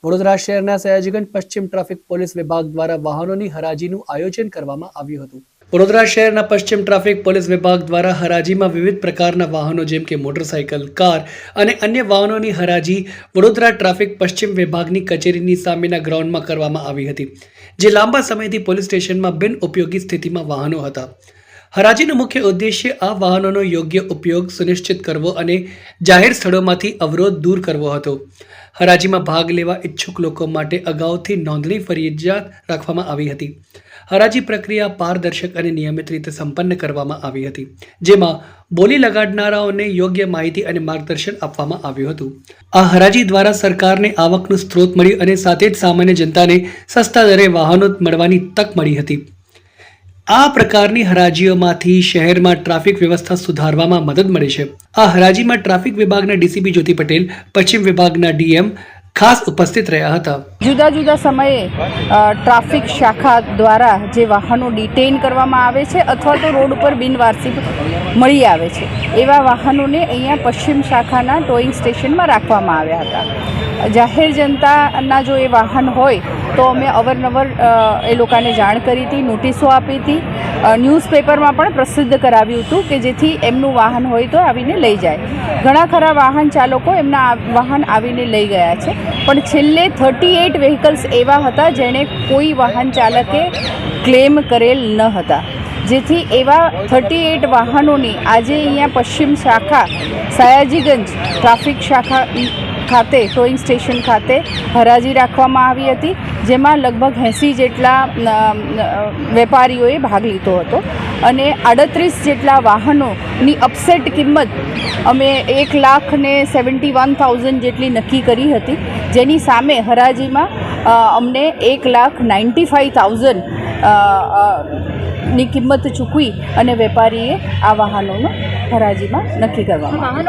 વડોદરા શહેરના સયાજીગંજ પશ્ચિમ traffic police વિભાગ દ્વારા વાહનોની હરાજીનું આયોજન કરવામાં આવ્યું હતું। વડોદરા શહેરના પશ્ચિમ ટ્રાફિક પોલીસ વિભાગ દ્વારા હરાજીમાં વિવિધ પ્રકારના વાહનો જેમ કે મોટરસાઇકલ, કાર અને અન્ય વાહનોની હરાજી વડોદરા ટ્રાફિક પશ્ચિમ વિભાગની કચેરીની સામેના ગ્રાઉન્ડમાં કરવામાં આવી હતી, જે લાંબા સમયથી પોલીસ સ્ટેશનમાં બિનઉપયોગી સ્થિતિમાં વાહનો હતા। હરાજીનો મુખ્ય ઉદ્દેશ્ય આ વાહનોનો યોગ્ય ઉપયોગ સુનિશ્ચિત કરવો અને જાહેર સ્થળોમાંથી અવરોધ દૂર કરવો હતો। હરાજીમાં ભાગ લેવા ઈચ્છુક લોકો માટે અગાઉથી નોંધણી ફરજિયાત રાખવામાં આવી હતી। હરાજી પ્રક્રિયા પારદર્શક અને નિયમિત રીતે સંપન્ન કરવામાં આવી હતી, જેમાં બોલી લગાડનારાઓને યોગ્ય માહિતી અને માર્ગદર્શન આપવામાં આવ્યું હતું। આ હરાજી દ્વારા સરકારને આવકનો સ્ત્રોત મળ્યો અને સાથે જ સામાન્ય જનતાને સસ્તા દરે વાહનો મળવાની તક મળી હતી। આ પ્રકારની હરાજીઓમાંથી શહેરમાં ટ્રાફિક વ્યવસ્થા સુધારવામાં મદદ મળે છે। આ હરાજીમાં ટ્રાફિક વિભાગના ડીસીપી જ્યોતિ પટેલ, પશ્ચિમ વિભાગના ડીએમ ખાસ ઉપસ્થિત રહ્યા હતા। જુદા જુદા સમયે ટ્રાફિક શાખા દ્વારા જે વાહનો ડિટેઇન કરવામાં આવે છે અથવા તો રોડ ઉપર બિનવારસી મળી આવે છે, એવા વાહનોને અહીંયા પશ્ચિમ શાખાના ટોઈંગ સ્ટેશનમાં રાખવામાં આવ્યા હતા। જાહેર જનતાના જો એ વાહન હોય તો અમે અવારનવાર એ લોકોને જાણ કરી હતી, નોટિસો આપી હતી, ન્યૂઝપેપરમાં પણ પ્રસિદ્ધ કરાવ્યું હતું કે જેથી એમનું વાહન હોય તો આવીને લઈ જાય। ઘણા ખરા વાહન ચાલકો એમના વાહન આવીને લઈ ગયા છે, પણ છેલ્લે 38 વ્હીકલ્સ એવા હતા જેણે કોઈ વાહન ચાલકે ક્લેમ કરેલ ન હતા, જેથી એવા 38 વાહનોની આજે અહીંયા પશ્ચિમ શાખા સયાજીગંજ ટ્રાફિક શાખા ખાતે ટોઈંગ સ્ટેશન ખાતે હરાજી રાખવામાં આવી હતી, જેમાં લગભગ 80 જેટલા વેપારીઓએ ભાગ લીધો હતો અને 38 જેટલા વાહનોની અપસેટ કિંમત અમે 1,71,000 જેટલી નક્કી કરી હતી, જેની સામે હરાજીમાં અમને 1,95,000 ની કિંમત ચૂકવી અને વેપારીએ આ વાહનોનો હરાજીમાં નક્કી કરવામાં આવ્યો।